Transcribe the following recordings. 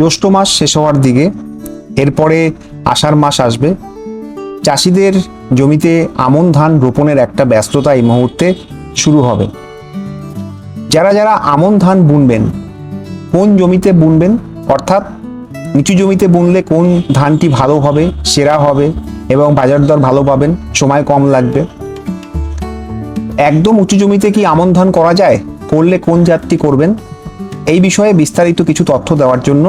জ্যৈষ্ঠ মাস শেষ হওয়ার দিকে, এরপরে আষাঢ় মাস আসবে। চাষিদের জমিতে আমন ধান রোপণের একটা ব্যস্ততা এই মুহূর্তে শুরু হবে। যারা যারা আমন ধান বুনবেন, কোন জমিতে বুনবেন, অর্থাৎ নিচু জমিতে বুনলে কোন ধানটি ভালো হবে, সেরা হবে এবং বাজার দর ভালো পাবেন, সময় কম লাগবে। একদম উঁচু জমিতে কি আমন ধান করা যায়, করলে কোন জাতটি করবেন, এই বিষয়ে বিস্তারিত কিছু তথ্য দেওয়ার জন্য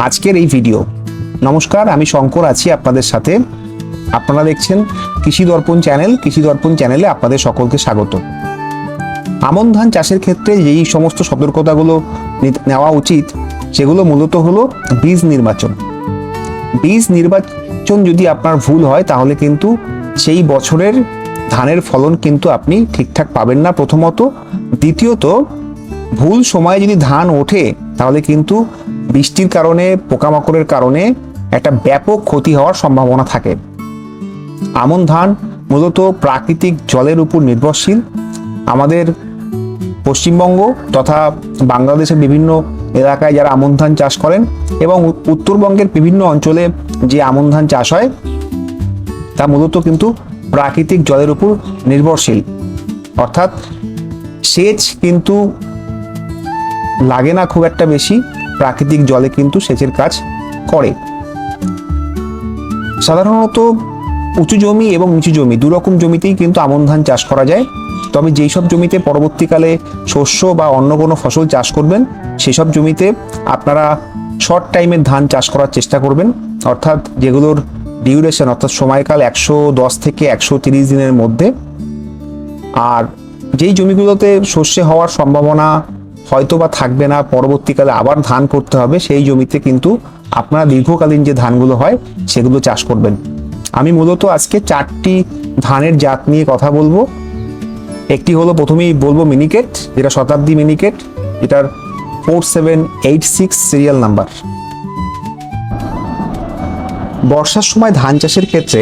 আজকের এই ভিডিও। নমস্কার, আমি শঙ্কর আছি আপনাদের সাথে। আপনারা দেখছেন কৃষি দর্পণ চ্যানেল। কৃষি দর্পণ চ্যানেলে আপনাদের সকলকে স্বাগত। আমন ধান চাষের ক্ষেত্রে যেই সমস্ত সতর্কতাগুলো নেওয়া উচিত, সেগুলো মূলত হলো বীজ নির্বাচন। বীজ নির্বাচন যদি আপনার ভুল হয়, তাহলে কিন্তু সেই বছরের ধানের ফলন কিন্তু আপনি ঠিকঠাক পাবেন না, প্রথমত। দ্বিতীয়ত, ভুল সময়ে যদি ধান ওঠে, তাহলে কিন্তু বৃষ্টির কারণে, পোকামাকড়ের কারণে একটা ব্যাপক ক্ষতি হওয়ার সম্ভাবনা থাকে। আমন ধান মূলত প্রাকৃতিক জলের উপর নির্ভরশীল। আমাদের পশ্চিমবঙ্গ তথা বাংলাদেশের বিভিন্ন এলাকায় যারা আমন ধান চাষ করেন এবং উত্তরবঙ্গের বিভিন্ন অঞ্চলে যে আমন ধান চাষ হয়, তা মূলত কিন্তু প্রাকৃতিক জলের উপর নির্ভরশীল। অর্থাৎ সেচ কিন্তু লাগে না খুব একটা বেশি, প্রাকৃতিক জলে কিন্তু সেচের কাজ করে। সাধারণত উঁচু জমি এবং নিচু জমি দুরকম জমিতেই কিন্তু আমন ধান চাষ করা যায়। তবে যেই সব জমিতে পরবর্তীকালে শস্য বা অন্য কোনো ফসল চাষ করবেন, সেসব জমিতে আপনারা শর্ট টাইমের ধান চাষ করার চেষ্টা করবেন। অর্থাৎ যেগুলোর ডিউরেশন, অর্থাৎ সময়কাল 110 থেকে 130 দিনের মধ্যে। আর যেই জমিগুলোতে শস্য হওয়ার সম্ভাবনা হয়তো বা থাকবে না, পরবর্তীকালে আবার ধান করতে হবে, সেই জমিতে কিন্তু আপনারা দীর্ঘকালীন যে ধানগুলো হয় সেগুলো চাষ করবেন। আমি মূলত আজকে 4টি ধানের জাত নিয়ে কথা বলবো। একটি হলো, প্রথমেই বলবো মিনিকেট, যেটা শতাব্দী মিনিকেট, এটার 4786 সিরিয়াল নাম্বার। বর্ষার সময় ধান চাষের ক্ষেত্রে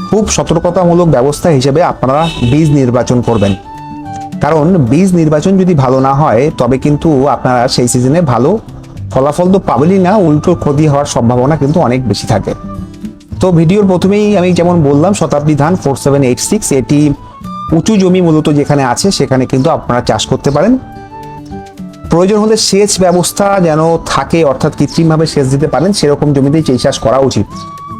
খুব সতর্কতামূলক ব্যবস্থা হিসেবে আপনারা বীজ নির্বাচন করবেন। কারণ বীজ নির্বাচন যদি ভালো না হয়, তবে কিন্তু আপনারা সেই সিজনে ভালো ফলাফল তো পাবেনই না, উল্টো ক্ষতি হওয়ার সম্ভাবনা কিন্তু অনেক বেশি থাকে। তো ভিডিওর প্রথমেই আমি যেমন বললাম, শতাব্দী ধান 4786, এটি উঁচু জমি মূলত যেখানে আছে সেখানে কিন্তু আপনারা চাষ করতে পারেন। প্রয়োজন হলে সেচ ব্যবস্থা যেন থাকে, অর্থাৎ কৃত্রিমভাবে সেচ দিতে পারেন, সেরকম জমিতেই এই চাষ করা উচিত।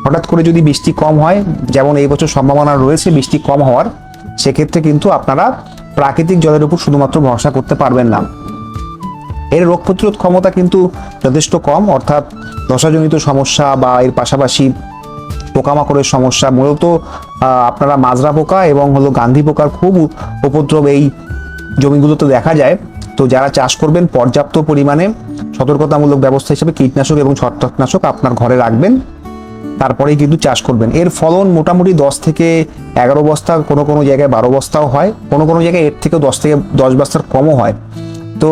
হঠাৎ করে যদি বৃষ্টি কম হয়, যেমন এই বছর সম্ভাবনা রয়েছে বৃষ্টি কম হওয়ার, সেক্ষেত্রে কিন্তু আপনারা প্রাকৃতিক জলের উপর শুধুমাত্র ভরসা করতে পারবেন না। এর রোগ প্রতিরোধ ক্ষমতা কিন্তু যথেষ্ট কম, অর্থাৎ ধসাজনিত সমস্যা বা এর পাশাপাশি পোকামাকড়ের সমস্যা, মূলত আপনারা মাজরা পোকা এবং হলো গান্ধী পোকার খুব উপদ্রব এই জমিগুলোতে দেখা যায়। তো যারা চাষ করবেন, পর্যাপ্ত পরিমাণে সতর্কতামূলক ব্যবস্থা হিসেবে কীটনাশক এবং ছত্রাকনাশক আপনার ঘরে রাখবেন, তারপরেই কিন্তু চাষ করবেন। এর ফলন মোটামুটি 10 থেকে 11 বস্তা, কোনো কোনো জায়গায় 12 বস্তাও হয়, কোনো কোনো জায়গায় এর থেকে 10 বস্তার কমও হয়। তো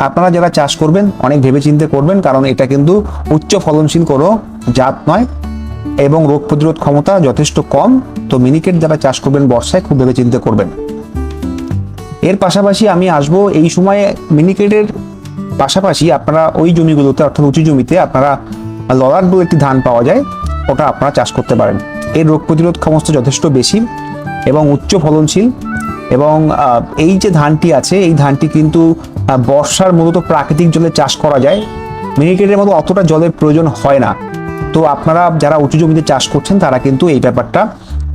আপনারা যারা চাষ করবেন অনেক ভেবেচিন্তে করবেন, কারণ এটা কিন্তু উচ্চ ফলনশীল কোনো জাত নয় এবং রোগ প্রতিরোধ ক্ষমতা যথেষ্ট কম। তো মিনিকেট যারা চাষ করবেন বর্ষায়, খুব ভেবেচিন্তে করবেন। এর পাশাপাশি আমি আসবো, এই সময়ে মিনিকেটের পাশাপাশি আপনারা ওই জমিগুলোতে, অর্থাৎ উঁচু জমিতে আপনারা ললাট বলে একটি ধান পাওয়া যায়, ওটা আপনারা চাষ করতে পারেন। এর রোগ প্রতিরোধ ক্ষমতা যথেষ্ট বেশি এবং উচ্চ ফলনশীল। এবং এই যে ধানটি আছে, এই ধানটি কিন্তু বর্ষার মূলত প্রাকৃতিক জলে চাষ করা যায়। মিনিকেটের মতো অতটা জলের প্রয়োজন হয় না। তো আপনারা যারা উঁচু জমিতে চাষ করছেন, তারা কিন্তু এই ব্যাপারটা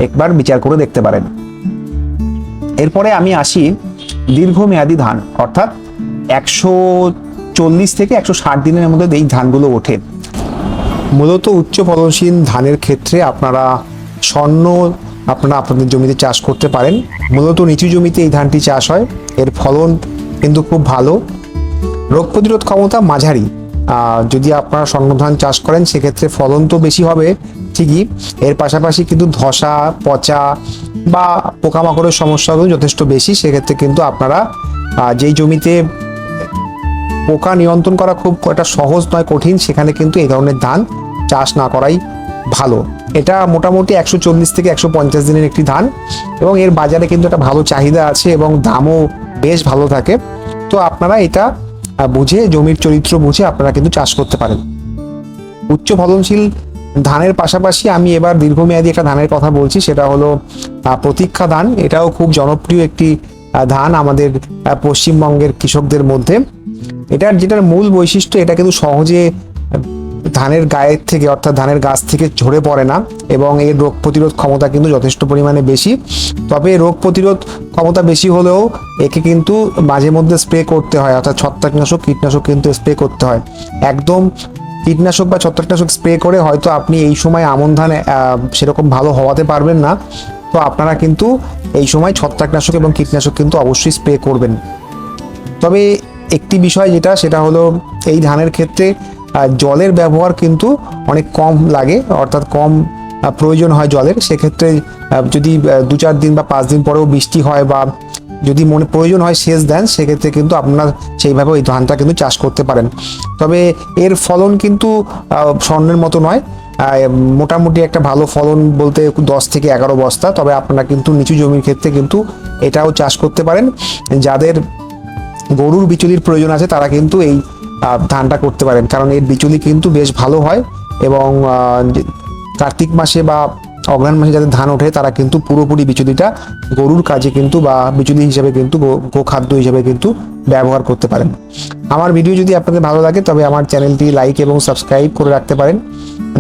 একবার বিচার করে দেখতে পারেন। এরপরে আমি আসি দীর্ঘমেয়াদী ধান, অর্থাৎ 140 থেকে 160 দিনের মধ্যে এই ধানগুলো ওঠে। মূলত উচ্চ ফলনশীল ধানের ক্ষেত্রে আপনারা স্বর্ণ আপনাদের জমিতে চাষ করতে পারেন। মূলত নিচু জমিতে এই ধানটি চাষ হয়, এর ফলন কিন্তু খুব ভালো, রোগ প্রতিরোধ ক্ষমতা মাঝারি। যদি আপনারা স্বর্ণ ধান চাষ করেন, সেক্ষেত্রে ফলন তো বেশি হবে ঠিকই, এর পাশাপাশি কিন্তু ধসা, পচা বা পোকামাকড়ের সমস্যাগুলো যথেষ্ট বেশি। সেক্ষেত্রে কিন্তু আপনারা যেই জমিতে পোকা নিয়ন্ত্রণ করা খুব একটা সহজ নয়, কঠিন, সেখানে কিন্তু এই ধরনের ধান চাষ না করাই ভালো। এটা মোটামুটি 140 থেকে 150 দিনের একটি ধান এবং এর বাজারে কিন্তু একটা ভালো চাহিদা আছে এবং দামও বেশ ভালো থাকে। তো আপনারা এটা বুঝে, জমির চরিত্র বুঝে আপনারা কিন্তু চাষ করতে পারেন। উচ্চ ফলনশীল ধানের পাশাপাশি আমি এবার দীর্ঘমেয়াদী একটা ধানের কথা বলছি, সেটা হলো প্রতীক্ষা ধান। এটাও খুব জনপ্রিয় একটি ধান আমাদের পশ্চিমবঙ্গের কৃষকদের মধ্যে। যেটার মূল বৈশিষ্ট্য, এটা কিন্তু সহজে ধানের গায়ের থেকে অর্থাৎ ধানের গাছ থেকে ঝরে পড়ে না, এবং এর রোগ প্রতিরোধ ক্ষমতা কিন্তু যথেষ্ট পরিমাণে বেশি। তবে রোগ প্রতিরোধ ক্ষমতা বেশি হলেও একে কিন্তু মাঝে মধ্যে স্প্রে করতে হয়, অর্থাৎ ছত্রাকনাশক কীটনাশক কিন্তু স্প্রে করতে হয়। একদম কীটনাশক বা ছত্রাকনাশক স্প্রে করে হয়তো আপনি এই সময় আমন ধান সেরকম ভালো হওয়াতে পারবেন না। তো আপনারা কিন্তু এই সময় ছত্রাকনাশক এবং কীটনাশক কিন্তু অবশ্যই স্প্রে করবেন। তবে একটি বিষয় সেটা হলো এই ধানের ক্ষেত্রে জলের ব্যবহার কিন্তু অনেক কম লাগে, অর্থাৎ কম প্রয়োজন হয় জলের। সেক্ষেত্রে যদি 2-4 দিন বা 5 দিন পরেও বৃষ্টি হয় বা যদি মনে প্রয়োজন হয় সেচ দেন, সেক্ষেত্রে কিন্তু আপনারা সেইভাবে ওই ধানটা কিন্তু চাষ করতে পারেন। তবে এর ফলন কিন্তু স্বর্ণের মতো নয়, মোটামুটি একটা ভালো ফলন বলতে 10 থেকে 11 বস্তা। তবে আপনারা কিন্তু নিচু জমির ক্ষেত্রে কিন্তু এটাও চাষ করতে পারেন। যাদের গরুর বিচুলির প্রয়োজন আছে তারা কিন্তু এই ধানটা করতে পারেন, কারণ এর বিচুলি কিন্তু বেশ ভালো হয়। এবং কার্তিক মাসে বা অগ্রহায়ণ মাসে যাদের ধান ওঠে তারা কিন্তু পুরোপুরি বিচুলিটা গরুর কাজে কিন্তু বা বিচুলি হিসেবে কিন্তু গোখাদ্য হিসেবে কিন্তু ব্যবহার করতে পারেন। আমার ভিডিও যদি আপনাদের ভালো লাগে তবে আমার চ্যানেলটি লাইক এবং সাবস্ক্রাইব করে রাখতে পারেন।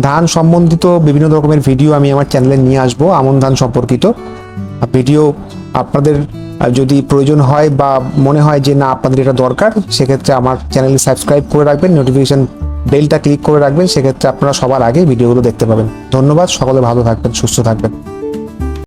ধান সম্বন্ধিত বিভিন্ন রকমের ভিডিও আমি আমার চ্যানেলে নিয়ে আসবো, আমন ধান সম্পর্কিত ভিডিও। আপনাদের যদি প্রয়োজন হয় বা মনে হয় যে না আপনাদের এটা দরকার, সেক্ষেত্রে আমার চ্যানেলে সাবস্ক্রাইব করে রাখবেন, নোটিফিকেশন বেলটা ক্লিক করে রাখবেন, সেক্ষেত্রে আপনারা সবার আগে ভিডিওগুলো দেখতে পাবেন। ধন্যবাদ, সকলে ভালো থাকবেন, সুস্থ থাকবেন।